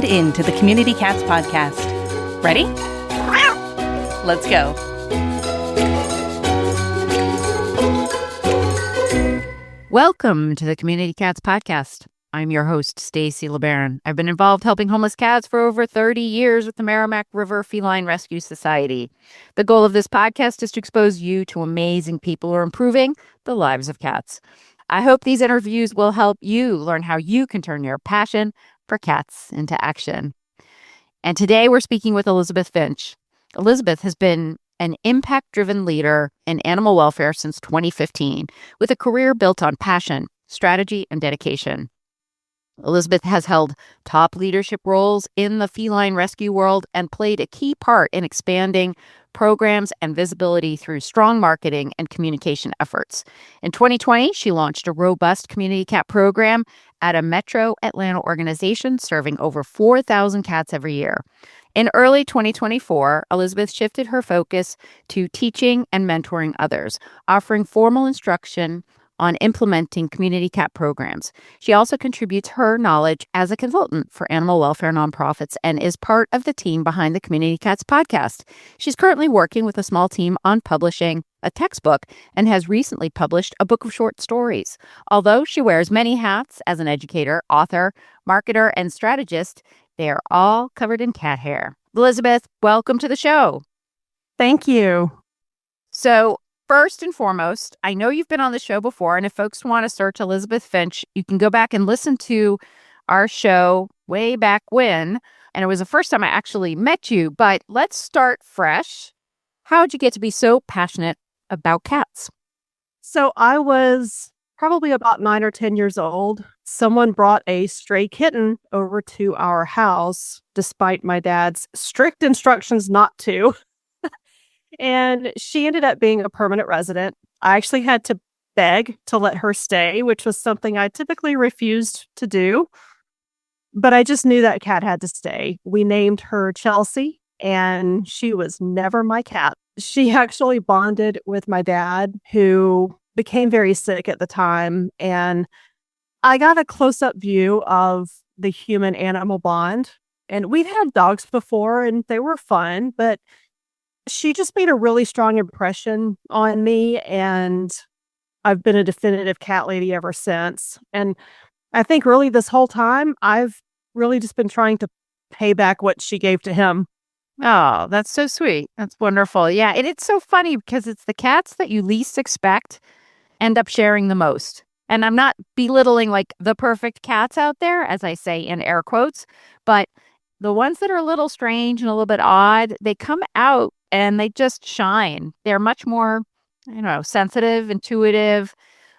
tuned in to the Community Cats podcast. Ready? Let's go. Welcome to the Community Cats podcast. I'm your host, Stacy LeBaron. I've been involved helping homeless cats for over 30 years with the Merrimack River Feline Rescue Society. The goal of this podcast is to expose you to amazing people who are improving the lives of cats. I hope these interviews will help you learn how you can turn your passion for cats into action. And today we're speaking with Elizabeth Finch. Elizabeth has been an impact-driven leader in animal welfare since 2015, with a career built on passion, strategy, and dedication. Elizabeth has held top leadership roles in the feline rescue world and played a key part in expanding programs and visibility through strong marketing and communication efforts. In 2020, she launched a robust community cat program at a metro Atlanta organization serving over 4,000 cats every year. In early 2024, Elizabeth shifted her focus to teaching and mentoring others, offering formal instruction on implementing community cat programs. She also contributes her knowledge as a consultant for animal welfare nonprofits and is part of the team behind the Community Cats podcast. She's currently working with a small team on publishing a textbook and has recently published a book of short stories. Although she wears many hats as an educator, author, marketer, and strategist, they are all covered in cat hair. Elizabeth, welcome to the show. Thank you. So, first and foremost, I know you've been on the show before, and if folks want to search Elizabeth Finch, you can go back and listen to our show way back when, and it was the first time I actually met you, but let's start fresh. How'd you get to be so passionate about cats? So I was probably about 9 or 10 years old. Someone brought a stray kitten over to our house, despite my dad's strict instructions not to. And she ended up being a permanent resident. I actually had to beg to let her stay, which was something I typically refused to do. But I just knew that cat had to stay. We named her Chelsea, and she was never my cat. She actually bonded with my dad, who became very sick at the time. And I got a close-up view of the human-animal bond. And we've had dogs before, and they were fun, but she just made a really strong impression on me, and I've been a definitive cat lady ever since. And I think really this whole time, I've really just been trying to pay back what she gave to him. Oh, that's so sweet. That's wonderful. Yeah, and it's so funny because it's the cats that you least expect end up sharing the most. And I'm not belittling like the perfect cats out there, as I say in air quotes, but the ones that are a little strange and a little bit odd, they come out and they just shine. They're much more, sensitive, intuitive.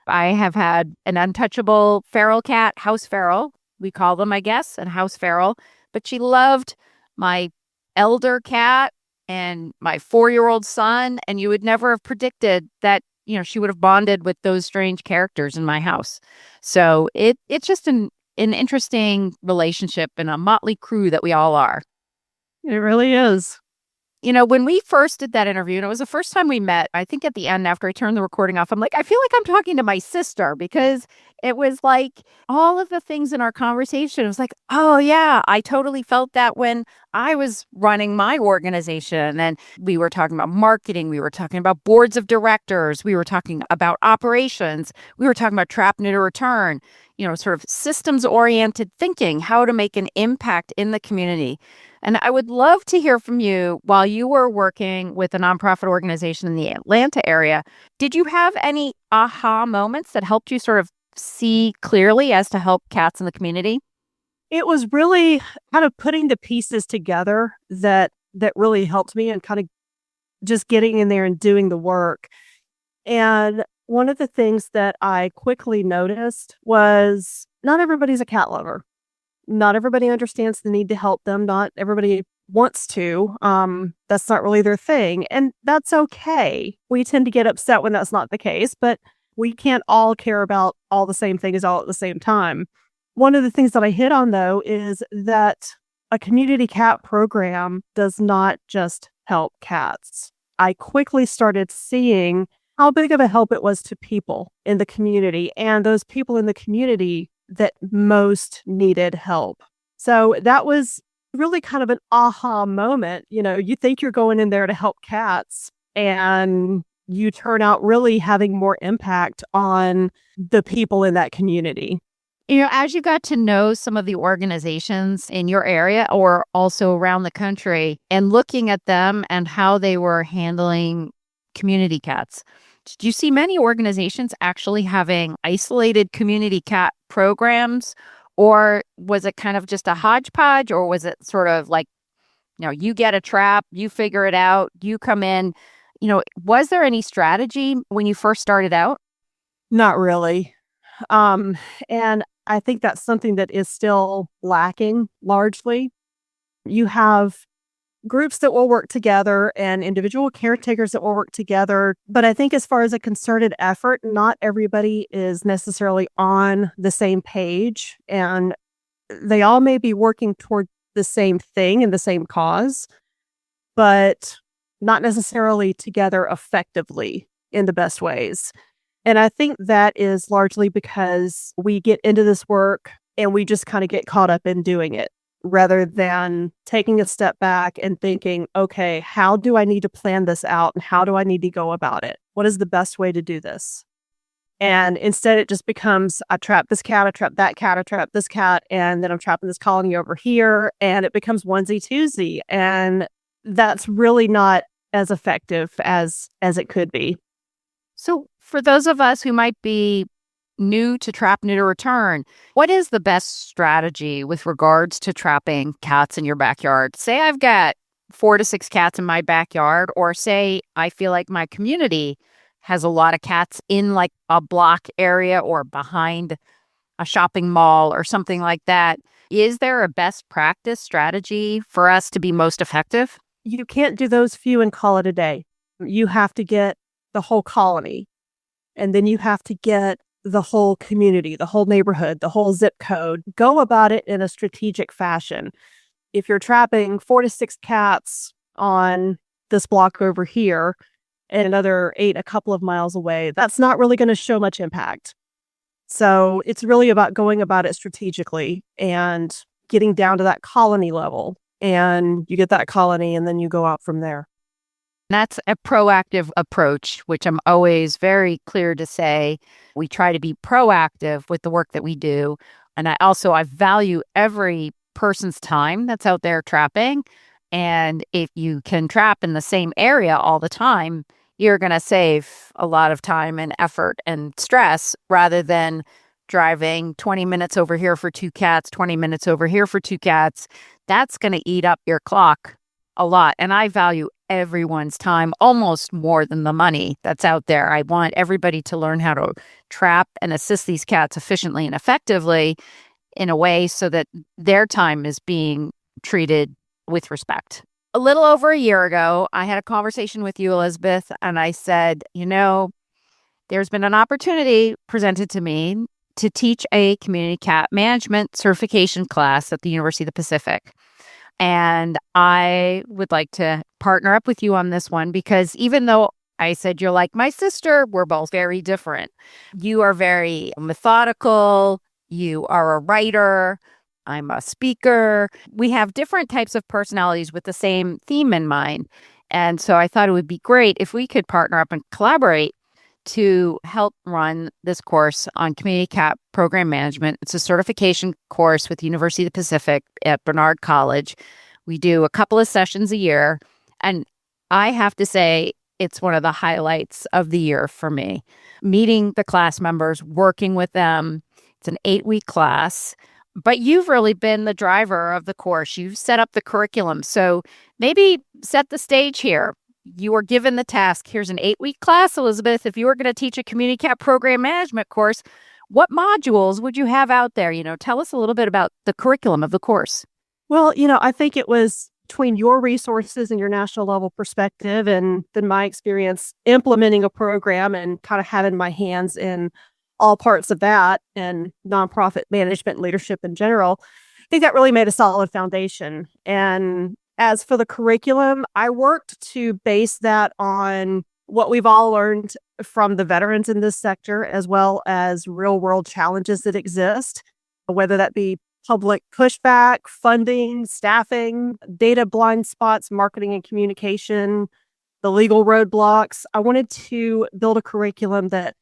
I have had an untouchable feral cat, house feral. We call them, I guess, a house feral. But she loved my elder cat and my 4-year-old son. And you would never have predicted that, she would have bonded with those strange characters in my house. So it's just an interesting relationship and a motley crew that we all are. It really is. When we first did that interview, and it was the first time we met, I think at the end, after I turned the recording off, I'm like, I feel like I'm talking to my sister, because it was like all of the things in our conversation. It was like, oh, yeah, I totally felt that when I was running my organization. And we were talking about marketing. We were talking about boards of directors. We were talking about operations. We were talking about trap, neuter, return, sort of systems-oriented thinking, how to make an impact in the community. And I would love to hear from you while you were working with a nonprofit organization in the Atlanta area. Did you have any aha moments that helped you sort of see clearly as to help cats in the community? It was really kind of putting the pieces together that really helped me, and kind of just getting in there and doing the work. And one of the things that I quickly noticed was not everybody's a cat lover. Not everybody understands the need to help them. Not everybody wants to. That's not really their thing. And that's okay. We tend to get upset when that's not the case, but we can't all care about all the same things all at the same time. One of the things that I hit on, though, is that a community cat program does not just help cats. I quickly started seeing how big of a help it was to people in the community, and those people in the community that most needed help. So that was really kind of an aha moment. You think you're going in there to help cats, and you turn out really having more impact on the people in that community. As you got to know some of the organizations in your area or also around the country and looking at them and how they were handling community cats, did you see many organizations actually having isolated community cat programs? Or was it kind of just a hodgepodge? Or was it sort of like, you get a trap, you figure it out, you come in? Was there any strategy when you first started out? Not really. Um, and I think that's something that is still lacking largely. You have groups that will work together and individual caretakers that will work together. But I think as far as a concerted effort, not everybody is necessarily on the same page. And they all may be working toward the same thing and the same cause, but not necessarily together effectively in the best ways. And I think that is largely because we get into this work and we just kind of get caught up in doing it rather than taking a step back and thinking, okay, how do I need to plan this out and how do I need to go about it? What is the best way to do this? And instead, it just becomes, I trap this cat, I trap that cat, I trap this cat, and then I'm trapping this colony over here, and it becomes onesie-twosie. And that's really not as effective as it could be. So for those of us who might be new to trap, new to return, what is the best strategy with regards to trapping cats in your backyard? Say I've got 4 to 6 cats in my backyard, or say I feel like my community has a lot of cats in like a block area or behind a shopping mall or something like that. Is there a best practice strategy for us to be most effective? You can't do those few and call it a day. You have to get the whole colony, and then you have to get the whole community, the whole neighborhood, the whole zip code. Go about it in a strategic fashion. If you're trapping 4 to 6 cats on this block over here and another 8 a couple of miles away, that's not really going to show much impact. So it's really about going about it strategically and getting down to that colony level. And you get that colony and then you go out from there. That's a proactive approach, which I'm always very clear to say. We try to be proactive with the work that we do. And I value every person's time that's out there trapping. And if you can trap in the same area all the time, you're going to save a lot of time and effort and stress rather than driving 20 minutes over here for 2 cats, 20 minutes over here for 2 cats. That's going to eat up your clock a lot. And I value everyone's time almost more than the money that's out there. I want everybody to learn how to trap and assist these cats efficiently and effectively in a way so that their time is being treated with respect. A little over a year ago, I had a conversation with you, Elizabeth, and I said, there's been an opportunity presented to me to teach a community cat management certification class at the University of the Pacific. And I would like to partner up with you on this one because even though I said you're like my sister, we're both very different. You are very methodical. You are a writer. I'm a speaker. We have different types of personalities with the same theme in mind. And so I thought it would be great if we could partner up and collaborate to help run this course on community cat program management. It's a certification course with the University of the Pacific at Barnard College. We do a couple of sessions a year. And I have to say, it's one of the highlights of the year for me. Meeting the class members, working with them. It's an 8-week class. But you've really been the driver of the course. You've set up the curriculum. So maybe set the stage here. You were given the task. Here's an 8-week class, Elizabeth. If you were going to teach a community cat program management course, what modules would you have out there? Tell us a little bit about the curriculum of the course. Well, I think it was between your resources and your national level perspective and then my experience implementing a program and kind of having my hands in all parts of that and nonprofit management and leadership in general. I think that really made a solid foundation. And as for the curriculum, I worked to base that on what we've all learned from the veterans in this sector, as well as real world challenges that exist, whether that be public pushback, funding, staffing, data blind spots, marketing and communication, the legal roadblocks. I wanted to build a curriculum that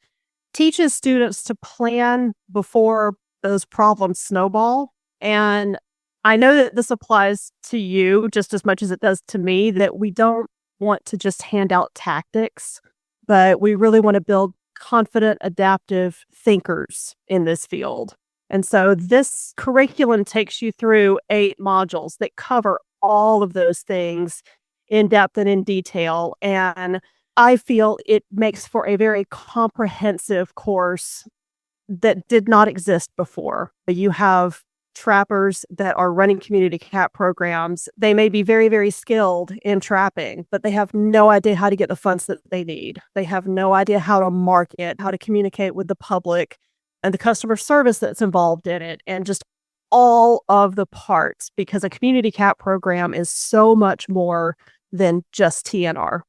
teaches students to plan before those problems snowball. And I know that this applies to you just as much as it does to me, that we don't want to just hand out tactics, but we really want to build confident, adaptive thinkers in this field. And so this curriculum takes you through 8 modules that cover all of those things in depth and in detail. And I feel it makes for a very comprehensive course that did not exist before. You have trappers that are running community cat programs. They may be very, very skilled in trapping, but they have no idea how to get the funds that they need. They have no idea how to market, how to communicate with the public, and the customer service that's involved in it, and just all of the parts, because a community cat program is so much more than just TNR.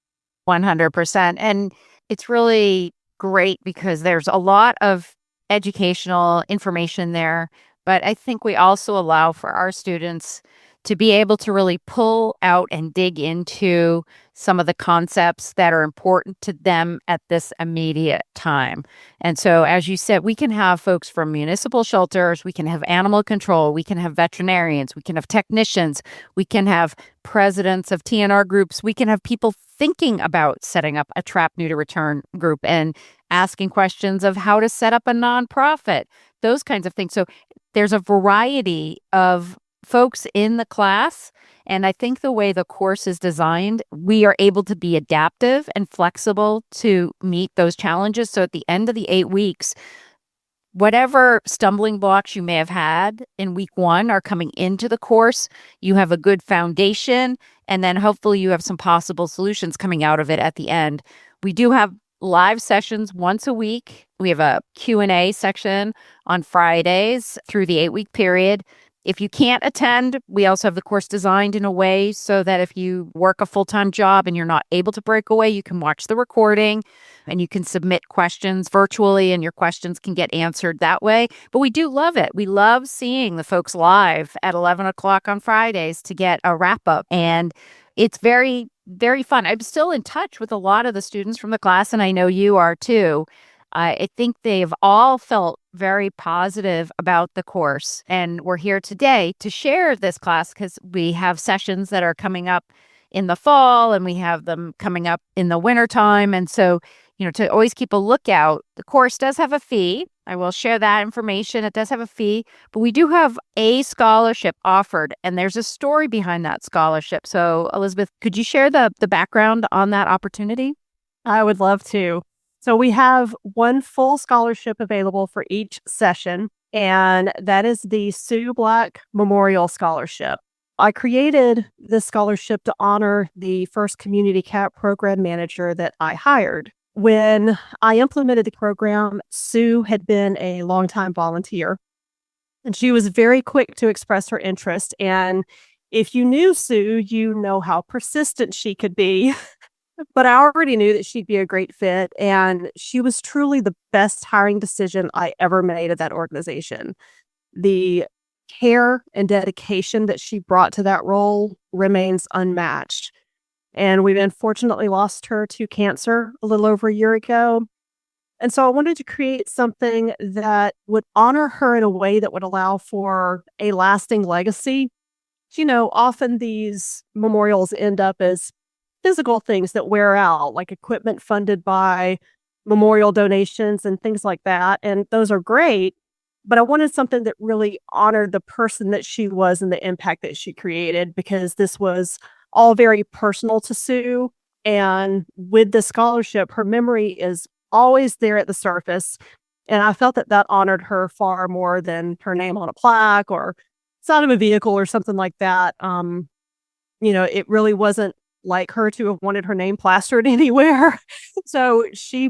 100%. And it's really great because there's a lot of educational information there, but I think we also allow for our students to be able to really pull out and dig into some of the concepts that are important to them at this immediate time. And so, as you said, we can have folks from municipal shelters, we can have animal control, we can have veterinarians, we can have technicians, we can have presidents of TNR groups, we can have people thinking about setting up a trap neuter return group and asking questions of how to set up a nonprofit, those kinds of things. So there's a variety of folks in the class. And I think the way the course is designed, we are able to be adaptive and flexible to meet those challenges. So at the end of the 8 weeks, whatever stumbling blocks you may have had in week 1 are coming into the course. You have a good foundation, and then hopefully you have some possible solutions coming out of it at the end. We do have live sessions once a week. We have a Q&A section on Fridays through the 8-week period. If you can't attend, we also have the course designed in a way so that if you work a full-time job and you're not able to break away, you can watch the recording and you can submit questions virtually and your questions can get answered that way. But we do love it. We love seeing the folks live at 11 o'clock on Fridays to get a wrap-up. And it's very, very fun. I'm still in touch with a lot of the students from the class, and I know you are too. I think they've all felt very positive about the course. And we're here today to share this class because we have sessions that are coming up in the fall and we have them coming up in the wintertime. And so, to always keep a lookout, the course does have a fee. I will share that information. It does have a fee, but we do have a scholarship offered, and there's a story behind that scholarship. So, Elizabeth, could you share the background on that opportunity? I would love to. So we have one full scholarship available for each session, and that is the Sue Black Memorial Scholarship. I created this scholarship to honor the first community cat program manager that I hired. When I implemented the program, Sue had been a longtime volunteer, and she was very quick to express her interest. And if you knew Sue, you know how persistent she could be. But I already knew that she'd be a great fit, and she was truly the best hiring decision I ever made at that organization. The care and dedication that she brought to that role remains unmatched. And we've unfortunately lost her to cancer a little over a year ago. And so I wanted to create something that would honor her in a way that would allow for a lasting legacy. Often these memorials end up as physical things that wear out, like equipment funded by memorial donations and things like that. And those are great, but I wanted something that really honored the person that she was and the impact that she created, because this was all very personal to Sue. And with the scholarship, her memory is always there at the surface. And I felt that honored her far more than her name on a plaque or sound of a vehicle or something like that. It really wasn't like her to have wanted her name plastered anywhere. So she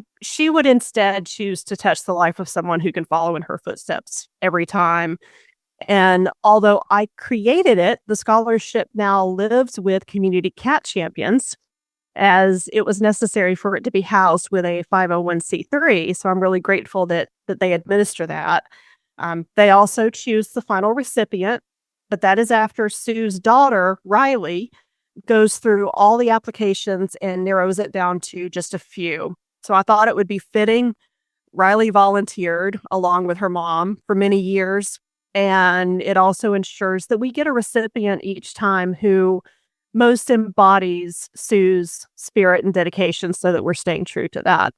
would instead choose to touch the life of someone who can follow in her footsteps every time. And although I created it, the scholarship now lives with community cat champions, as it was necessary for it to be housed with a 501c3. So I'm really grateful that they administer that. They also choose the final recipient, but that is after Sue's daughter, Riley, goes through all the applications and narrows it down to just a few. So I thought it would be fitting. Riley volunteered along with her mom for many years, and it also ensures that we get a recipient each time who most embodies Sue's spirit and dedication so that we're staying true to that.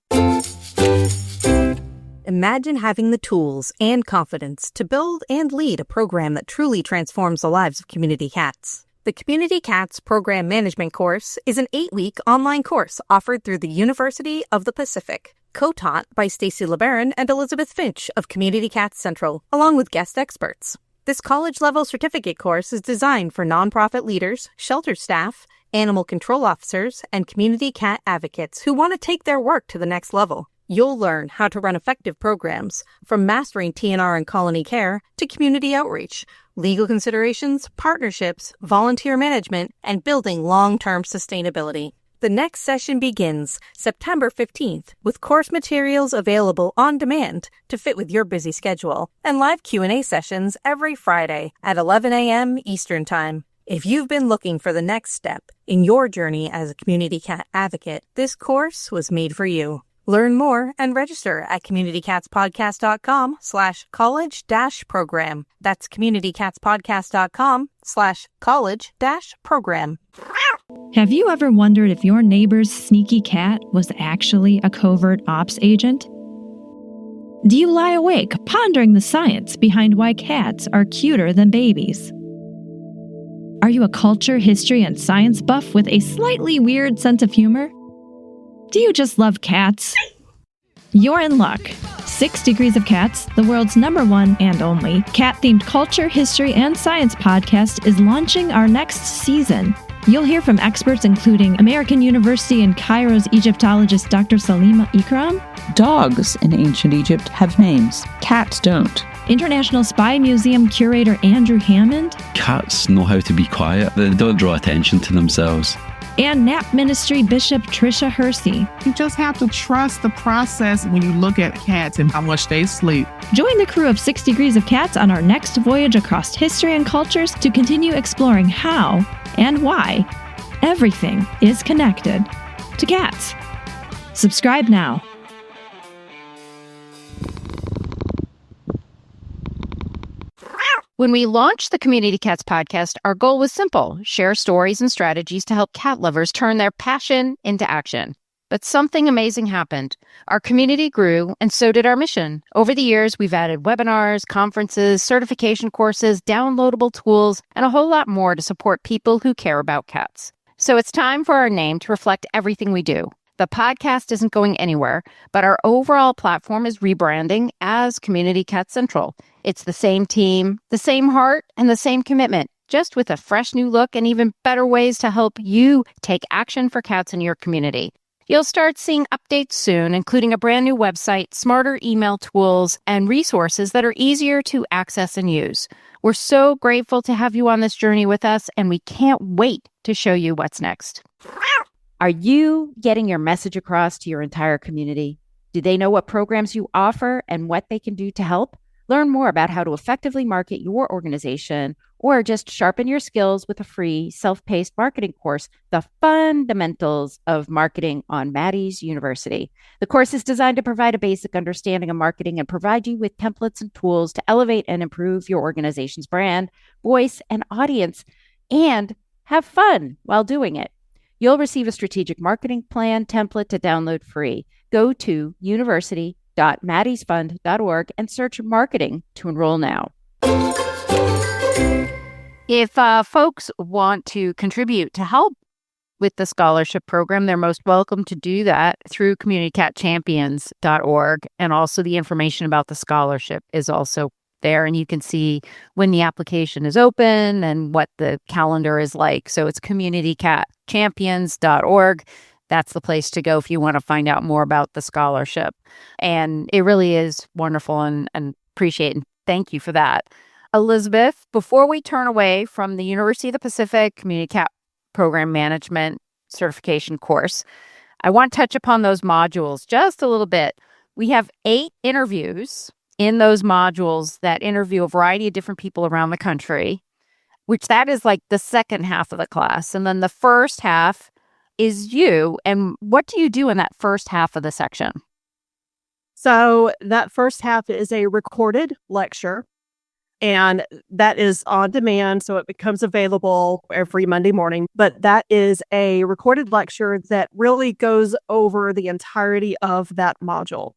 Imagine having the tools and confidence to build and lead a program that truly transforms the lives of community cats. The Community Cats Program Management course is an 8-week online course offered through the University of the Pacific, co-taught by Stacy LeBaron and Elizabeth Finch of Community Cats Central, along with guest experts. This college-level certificate course is designed for nonprofit leaders, shelter staff, animal control officers, and community cat advocates who want to take their work to the next level. You'll learn how to run effective programs, from mastering TNR and colony care to community outreach, legal considerations, partnerships, volunteer management, and building long-term sustainability. The next session begins September 15th with course materials available on demand to fit with your busy schedule and live Q&A sessions every Friday at 11 a.m. Eastern Time. If you've been looking for the next step in your journey as a community cat advocate, this course was made for you. Learn more and register at communitycatspodcast.com/college-program. That's communitycatspodcast.com/college-program. Have you ever wondered if your neighbor's sneaky cat was actually a covert ops agent? Do you lie awake pondering the science behind why cats are cuter than babies? Are you a culture, history, and science buff with a slightly weird sense of humor? Do you just love cats? You're in luck. 6 Degrees of Cats, the world's #1 and only cat-themed culture, history, and science podcast, is launching our next season. You'll hear from experts including American University in Cairo's Egyptologist Dr. Salima Ikram. Dogs in ancient Egypt have names. Cats don't. International Spy Museum curator Andrew Hammond. Cats know how to be quiet. They don't draw attention to themselves. And Nap Ministry Bishop Tricia Hersey. You just have to trust the process when you look at cats and how much they sleep. Join the crew of 6 Degrees of Cats on our next voyage across history and cultures to continue exploring how and why everything is connected to cats. Subscribe now. When we launched the Community Cats podcast, our goal was simple: share stories and strategies to help cat lovers turn their passion into action. But something amazing happened. Our community grew, and so did our mission. Over the years, we've added webinars, conferences, certification courses, downloadable tools, and a whole lot more to support people who care about cats. So it's time for our name to reflect everything we do. The podcast isn't going anywhere, but our overall platform is rebranding as Community Cat Central. It's the same team, the same heart, and the same commitment, just with a fresh new look and even better ways to help you take action for cats in your community. You'll start seeing updates soon, including a brand new website, smarter email tools, and resources that are easier to access and use. We're so grateful to have you on this journey with us, and we can't wait to show you what's next. Are you getting your message across to your entire community? Do they know what programs you offer and what they can do to help? Learn more about how to effectively market your organization, or just sharpen your skills with a free self-paced marketing course, The Fundamentals of Marketing on Maddie's University. The course is designed to provide a basic understanding of marketing and provide you with templates and tools to elevate and improve your organization's brand, voice, and audience, and have fun while doing it. You'll receive a strategic marketing plan template to download free. Go to university.maddiesfund.org and search marketing to enroll now. If folks want to contribute to help with the scholarship program, they're most welcome to do that through communitycatchampions.org. And also the information about the scholarship is also there. And you can see when the application is open and what the calendar is like. So it's communitycatchampions.org. That's the place to go if you want to find out more about the scholarship. And it really is wonderful and appreciate and thank you for that. Elizabeth, before we turn away from the University of the Pacific Community Cat Program Management Certification course, I want to touch upon those modules just a little bit. We have 8 interviews in those modules that interview a variety of different people around the country, which that is like the second half of the class. And then the first half is you. And what do you do in that first half of the section? So that first half is a recorded lecture, and that is on demand. So it becomes available every Monday morning. But that is a recorded lecture that really goes over the entirety of that module.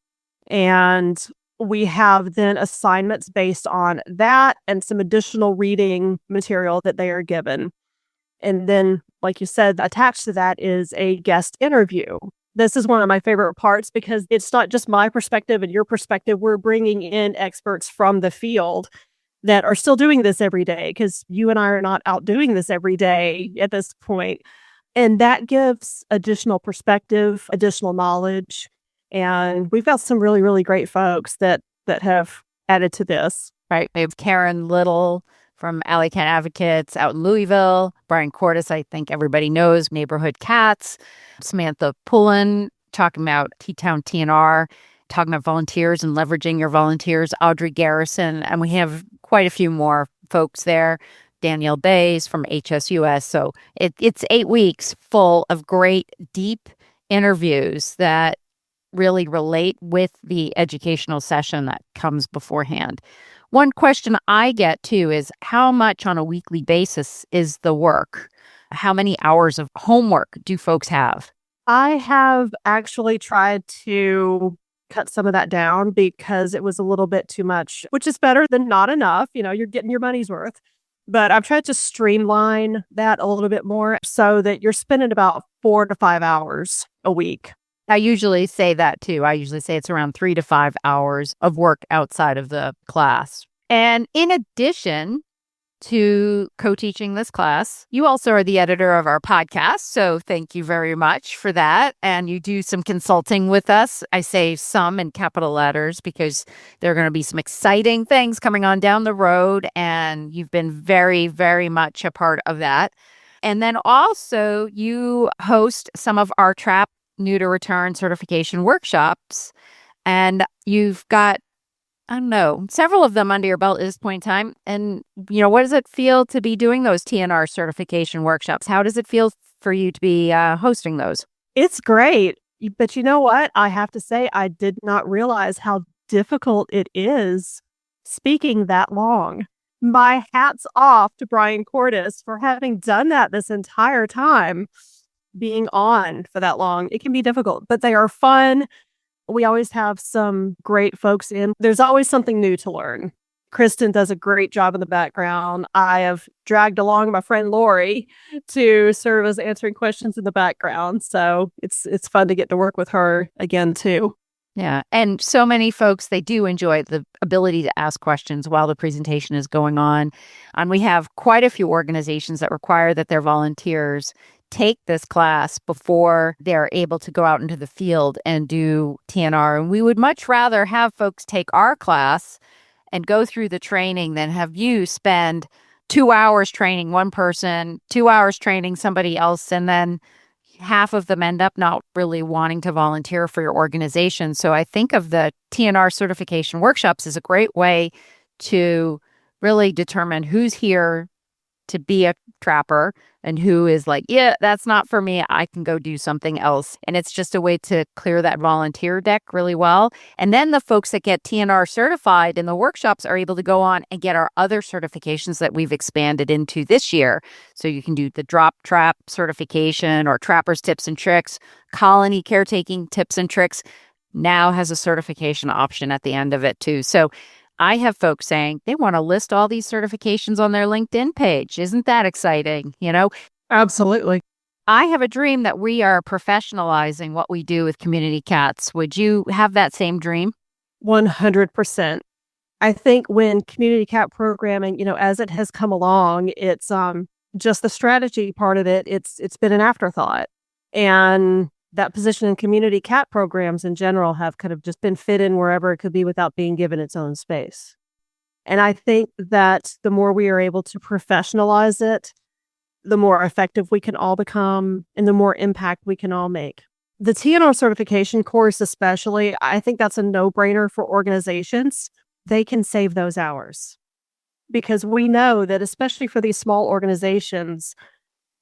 And we have then assignments based on that and some additional reading material that they are given. And then, like you said, attached to that is a guest interview. This is one of my favorite parts because it's not just my perspective and your perspective. We're bringing in experts from the field that are still doing this every day, because you and I are not out doing this every day at this point. And that gives additional perspective, additional knowledge. And we've got some really, really great folks that have added to this. Right. We have Karen Little from Alley Cat Advocates out in Louisville. Brian Cordes, I think everybody knows, Neighborhood Cats. Samantha Pullen talking about T-Town TNR, talking about volunteers and leveraging your volunteers. Audrey Garrison. And we have quite a few more folks there. Danielle Bays from HSUS. So it's 8 weeks full of great, deep interviews that really relate with the educational session that comes beforehand. One question I get too is how much on a weekly basis is the work? How many hours of homework do folks have? I have actually tried to cut some of that down because it was a little bit too much, which is better than not enough. You know, you're getting your money's worth. But I've tried to streamline that a little bit more so that you're spending about 4 to 5 hours a week. I usually say that too. I usually say it's around 3 to 5 hours of work outside of the class. And in addition to co-teaching this class, you also are the editor of our podcast. So thank you very much for that. And you do some consulting with us. I say some in capital letters because there are going to be some exciting things coming on down the road. And you've been very, very much a part of that. And then also you host some of our TRAP new to return certification workshops. And you've got, I don't know, several of them under your belt at this point in time. And, you know, what does it feel to be doing those TNR certification workshops? How does it feel for you to be hosting those? It's great. But you know what? I have to say, I did not realize how difficult it is speaking that long. My hat's off to Brian Cordes for having done that this entire time. Being on for that long, it can be difficult, but they are fun. We always have some great folks in. There's always something new to learn. Kristen does a great job in the background. I have dragged along my friend Lori to serve as answering questions in the background. So it's fun to get to work with her again, too. Yeah. And so many folks, they do enjoy the ability to ask questions while the presentation is going on. And we have quite a few organizations that require that their volunteers take this class before they're able to go out into the field and do TNR. And we would much rather have folks take our class and go through the training than have you spend 2 hours training one person, 2 hours training somebody else, and then half of them end up not really wanting to volunteer for your organization. So I think of the TNR certification workshops as a great way to really determine who's here to be a trapper and who is like, yeah, that's not for me. I can go do something else. And it's just a way to clear that volunteer deck really well. And then the folks that get TNR certified in the workshops are able to go on and get our other certifications that we've expanded into this year. So you can do the drop trap certification or trappers tips and tricks, colony caretaking tips and tricks now has a certification option at the end of it too. So I have folks saying they want to list all these certifications on their LinkedIn page. Isn't that exciting? You know? Absolutely. I have a dream that we are professionalizing what we do with community cats. Would you have that same dream? 100%. I think when community cat programming, you know, as it has come along, it's just the strategy part of it. It's been an afterthought. And that position in community cat programs in general have kind of just been fit in wherever it could be without being given its own space. And I think that the more we are able to professionalize it, the more effective we can all become and the more impact we can all make. The TNR certification course especially, I think that's a no-brainer for organizations. they can save those hours. Because we know that, especially for these small organizations,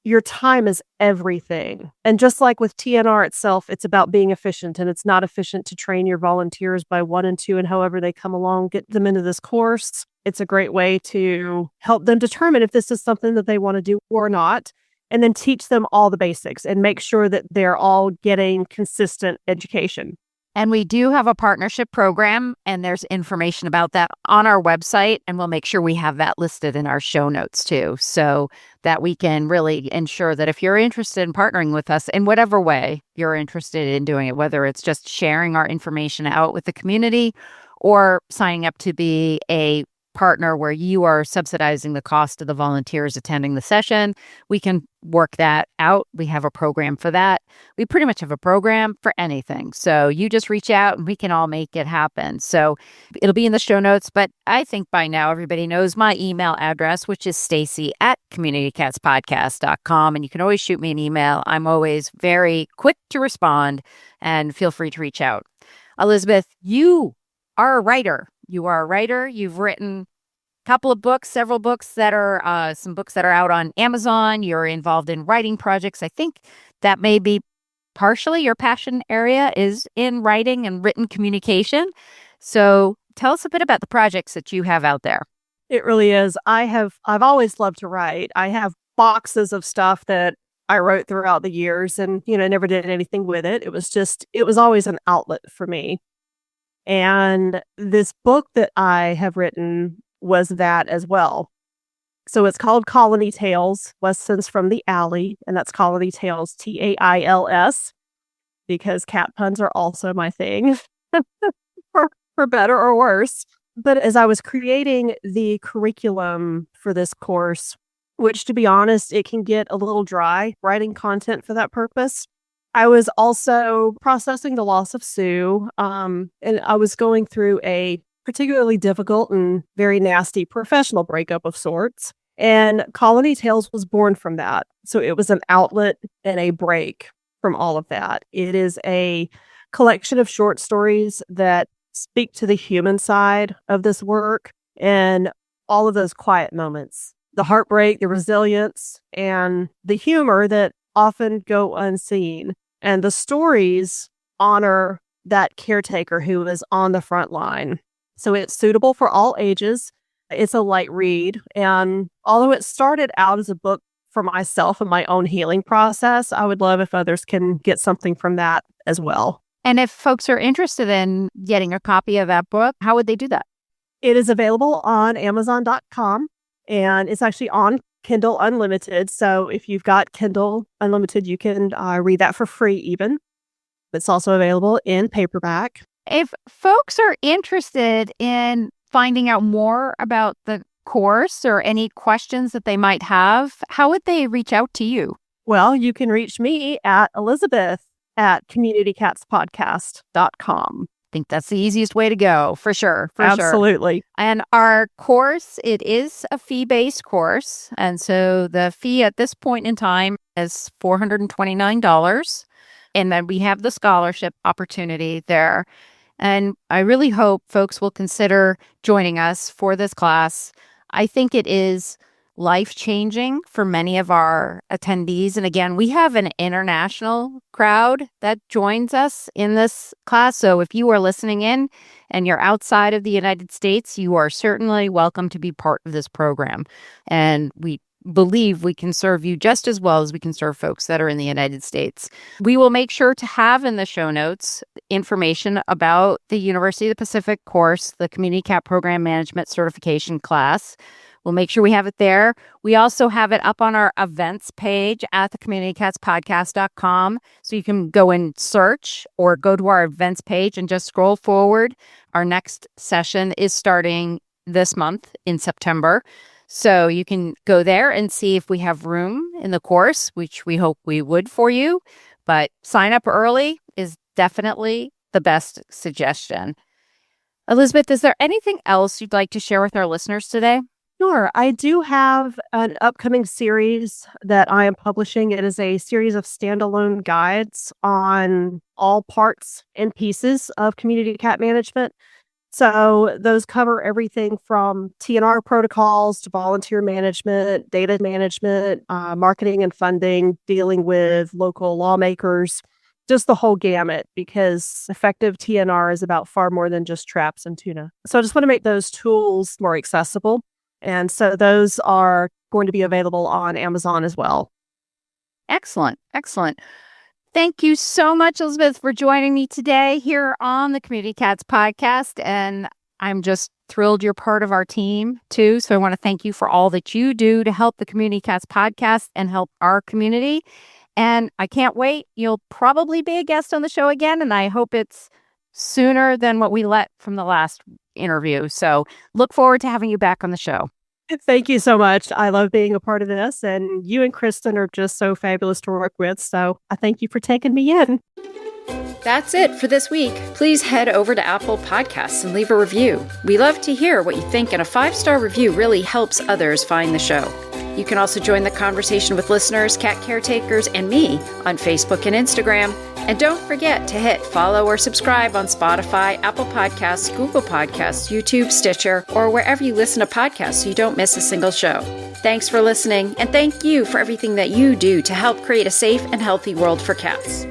your time is everything. And just like with TNR itself, it's about being efficient, and it's not efficient to train your volunteers by 1 and 2 and however they come along, get them into this course. It's a great way to help them determine if this is something that they want to do or not, and then teach them all the basics and make sure that they're all getting consistent education. And we do have a partnership program, and there's information about that on our website, and we'll make sure we have that listed in our show notes too, so that we can really ensure that if you're interested in partnering with us in whatever way you're interested in doing it, whether it's just sharing our information out with the community or signing up to be a partner where you are subsidizing the cost of the volunteers attending the session, we can work that out. We have a program for that. We pretty much have a program for anything. So you just reach out and we can all make it happen. So it'll be in the show notes, but I think by now everybody knows my email address, which is stacy@communitycatspodcast.com. And you can always shoot me an email. I'm always very quick to respond, and feel free to reach out. Elizabeth, you are a writer. You are a writer. You've written a couple of books, several books that are some books that are out on Amazon. You're involved in writing projects. I think that may be partially your passion area is in writing and written communication. So tell us a bit about the projects that you have out there. It really is. I've always loved to write. I have boxes of stuff that I wrote throughout the years, and never did anything with it. It was always an outlet for me. And this book that I have written was that as well. So it's called Colony Tales, Lessons from the Alley, and that's Colony Tales, TAILS, because cat puns are also my thing, for better or worse. But as I was creating the curriculum for this course, which, to be honest, it can get a little dry writing content for that purpose, I was also processing the loss of Sue, and I was going through a particularly difficult and very nasty professional breakup of sorts, and Colony Tales was born from that. So it was an outlet and a break from all of that. It is a collection of short stories that speak to the human side of this work and all of those quiet moments, the heartbreak, the resilience, and the humor that often go unseen. And the stories honor that caretaker who is on the front line. So it's suitable for all ages. It's a light read. And although it started out as a book for myself and my own healing process, I would love if others can get something from that as well. And if folks are interested in getting a copy of that book, how would they do that? It is available on Amazon.com, and it's actually on Kindle Unlimited. So if you've got Kindle Unlimited, you can read that for free even. It's also available in paperback. If folks are interested in finding out more about the course or any questions that they might have, how would they reach out to you? Well, you can reach me at elizabeth@communitycatspodcast.com. I think that's the easiest way to go, for sure. Absolutely. And our course, it is a fee-based course. And so the fee at this point in time is $429. And then we have the scholarship opportunity there. And I really hope folks will consider joining us for this class. I think it is life-changing for many of our attendees. And again, we have an international crowd that joins us in this class. So if you are listening in and you're outside of the United States, you are certainly welcome to be part of this program. And we believe we can serve you just as well as we can serve folks that are in the United States. We will make sure to have in the show notes information about the University of the Pacific course, the Community Cat Program Management Certification class. We'll make sure we have it there. We also have it up on our events page at thecommunitycatspodcast.com. So you can go and search or go to our events page and just scroll forward. Our next session is starting this month in September. So you can go there and see if we have room in the course, which we hope we would for you. But sign up early is definitely the best suggestion. Elizabeth, is there anything else you'd like to share with our listeners today? Sure. I do have an upcoming series that I am publishing. It is a series of standalone guides on all parts and pieces of community cat management. So those cover everything from TNR protocols to volunteer management, data management, marketing and funding, dealing with local lawmakers, just the whole gamut, because effective TNR is about far more than just traps and tuna. So I just want to make those tools more accessible. And so those are going to be available on Amazon as well. Excellent. Excellent. Thank you so much, Elizabeth, for joining me today here on the Community Cats podcast. And I'm just thrilled you're part of our team too. So I want to thank you for all that you do to help the Community Cats podcast and help our community. And I can't wait. You'll probably be a guest on the show again. And I hope it's sooner than what we let from the last interview. So look forward to having you back on the show. Thank you so much. I love being a part of this. And you and Kristen are just so fabulous to work with. So I thank you for taking me in. That's it for this week. Please head over to Apple Podcasts and leave a review. We love to hear what you think, and a 5-star review really helps others find the show. You can also join the conversation with listeners, cat caretakers, and me on Facebook and Instagram. And don't forget to hit follow or subscribe on Spotify, Apple Podcasts, Google Podcasts, YouTube, Stitcher, or wherever you listen to podcasts so you don't miss a single show. Thanks for listening, and thank you for everything that you do to help create a safe and healthy world for cats.